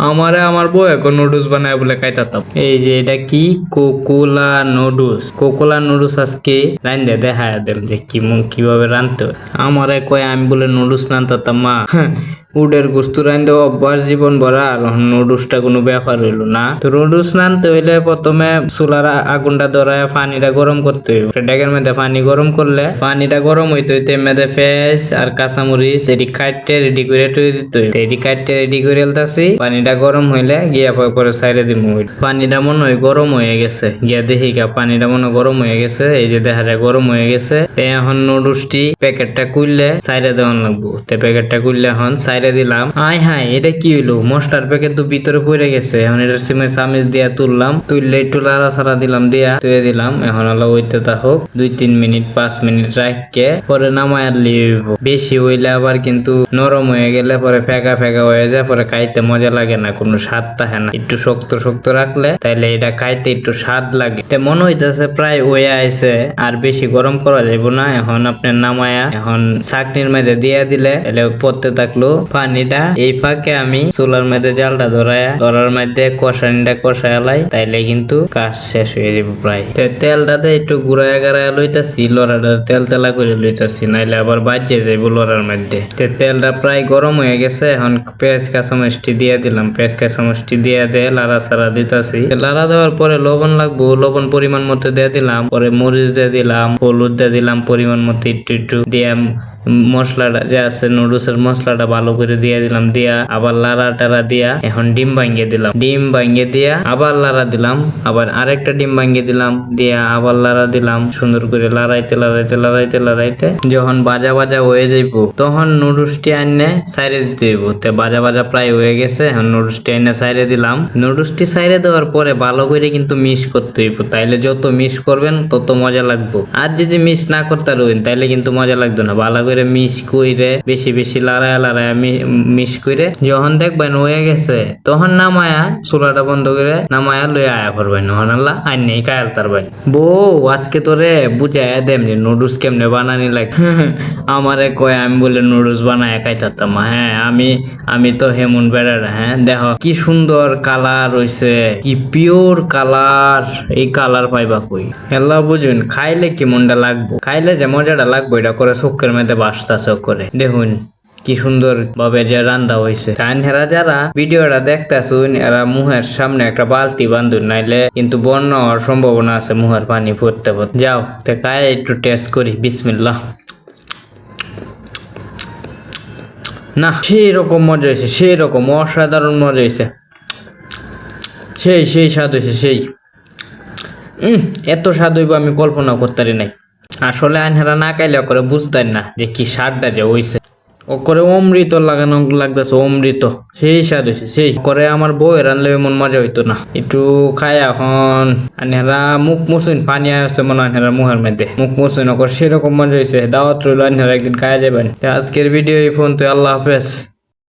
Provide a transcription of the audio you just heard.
আমারে আমার বউ এখন নুডলস বানায় বলে খাইতাম। এই যে এটা কি কোকোলা নুডলস, কোকোলা নুডলস আজকে রান্ধে দেখায় দেন যে কিভাবে রান্ধতে হয়। আমারে কয় আমি বলে নুডলস রান্ধতাম মা। উডের গোস্ত রান্ধে অভ্যাস জীবন ভরা, আর নুডলসটা কোনো ব্যাপার হইলো না। তো নুডলস রান্ধতে হইলে প্রথমে চুলার আগুনটা ধরায় পানিটা গরম করতে হইব। ডেকের মধ্যে পানি গরম করলে পানিটা গরম হইতে হইতে মধ্যে পেঁয়াজ আর কাঁচামরিচ এটি কাটতে রেডি করে তৈরি দিতে হইব। এটি কাটতে রেডি করে এলতাছি, পানিটা গরম হইলে গিয়া পরে সাইডে দিব। পানিটা মনে হয় গরম হয়ে গেছে, গিয়া দেখি পানিটা মনে হয় গরম হয়ে গেছে। এই যে দেখা যায় গরম হয়ে গেছে। এখন নুডলসটি প্যাকেটটা খুললে সাইডে দেওয়ান লাগবো। তো প্যাকেটটা খুললে এখন সাইডে দিলাম। আয় হায়, এটা কি হইলো? মশলার প্যাকেট তো ভিতরে পড়ে গেছে। এখন এটা সিমের চামিচ দিয়া তুললাম, তুললে একটু লাড়া ছাড়া দিলাম, দিয়া তুলে দিলাম। এখন হলো ওইতে থাকুক 2-3 মিনিট 5 মিনিট রাখকে পরে নামায় লিব। বেশি হইলে আবার কিন্তু নরম হয়ে গেলে পরে ফেকা ফেকা হয়ে যায়, পরে খাইতে মজা লাগে না, কোনো স্বাদ থাকে না। একটু শক্ত শক্ত রাখলে তাইলে এটা খাইতে একটু স্বাদ লাগে। তো মনে হইতেছে প্রায় হয়ে আইছে, আর বেশি গরম করা যাইব না। এখন আপনার নামায়া এখন চাকনির মধ্যে দিয়ে দিলে এলে পড়তে থাকলো পানিটা। এই ফাঁকে আমি চুলার মধ্যে জালটা ধরার মধ্যে কষানিটা কষায়ালাই, তাইলে কিন্তু কাজ শেষ হয়ে যাবে প্রায়। তো তেলটাতে একটু ঘুরাইয়া গাড়াইয়া লইতাছি, লড়াটা তেল তেলা করে লইতাছি, নাইলে আবার বাজে যাইব লড়ার মধ্যে। তো তেলটা প্রায় গরম হয়ে গেছে। এখন পেঁয়াজ কাঁচামরিচটি দিয়ে দিলাম, পেঁয়াজ কাঁচামরিচটি দিয়ে লাড়া ছাড়া দিতাছি। লাড়া দেওয়ার পরে লবণ লাগবো, লবণ পরিমাণ মতো দিয়ে দিলাম। পরে মরিচ দিয়ে দিলাম, হলুদ দিয়ে দিলাম পরিমাণ মতো একটু একটু দিয়ে মশলাটা যে আছে নুডলসের মশলাটা ভালো করে দিয়ে দিলাম, দিয়া আবার লাড়া টাড়া দিয়া এখন ডিম ভাঙ্গে দিলাম, ডিম ভাঙ্গে দিয়া আবার লাড়া দিলাম, আবার আরেকটা ডিম ভাঙ্গে দিলাম, দিয়া আবার লাড়া দিলাম। সুন্দর করে লাড়াইতে লাড়াইতে লাড়াইতে লাড়াইতে যখন ভাজা ভাজা হয়ে যাইব তখন নুডলসটি আইনে সাইডে দিতে হইব। তো ভাজা ভাজা প্রায় হয়ে গেছে, এখন নুডলসটি আইনে সাইডে দিলাম। নুডলসটি সাইডে দেওয়ার পরে ভালো করে কিন্তু মিক্স করতে হইব, তাইলে যত মিক্স করবেন তত মজা লাগবে। আর যদি মিক্স না করতে পারবেন তাইলে কিন্তু মজা লাগবে না। ভালো করে মিক্স করে বেশি বেশি লাড়ায় লাড়ায় মিক্স করে যখন দেখবেন হয়ে গেছে তখন নামায়া চুলাটা বন্ধ করে নামায়া লইয়া আয়া করবেন। নহন আল্লাহ আইন নেই কায়াল তারবেন। বউ আজকে তোরে বুঝাইয়া দেমনি নুডলস কেমনে বানানি লাগে। আমারে কয় আমি বলে নুডলস বানায় খাইতাম। হ্যাঁ আমি তো হেমন বেড়ারা। হ্যাঁ দেখো কি সুন্দর কালার হইছে, কি পিওর কালার। এই কালার পাইবা কই? আল্লাহ বুঝুন খাইলে কি মনটা লাগবো, খাইলে যে মজাটা লাগবো এটা করে চোখের মধ্যে বাসতাছে করে। দেখুন কি সুন্দর ভাবে যে রান্না হয়েছে। হেরা যারা ভিডিওটা দেখতেছুন এরা মুহের সামনে একটা বালতি বান্ধুন, নাইলে কিন্তু বন্যা হওয়ার সম্ভাবনা আছে মুহের পানি পড়তে পড়তে। যাও তে খায় একটু টেস্ট করি। বিসমিল্লাহ। না সেই রকম মজা হয়েছে, সেই রকম অসাধারণ মজা হয়েছে, সেই স্বাদ হয়েছে সেই। এত স্বাদ হইব আমি কল্পনা করতে পারি নাই। আসলে আনহারা না খাইলে করে বুঝতেন না যে কি স্বাদটা যে হইছে। ও করে অমৃত লাগানো লাগতেছে, অমৃত। সেই স্বাদ হয়েছে সেই। করে আমার বউ রানলে এমন মজা হইতো না। একটু খাই এখন আনহারা মুখ মুসুন, পানি আসছে মনে হয় আনহারা মুখের মধ্যে, মুখ মুসুন ওকর সেরকম মজা হয়েছে। দাওয়াত রইল, আনহারা একদিন খাওয়া যাবেন। আজকের ভিডিও এই ফোন তো। আল্লাহ হাফেজ।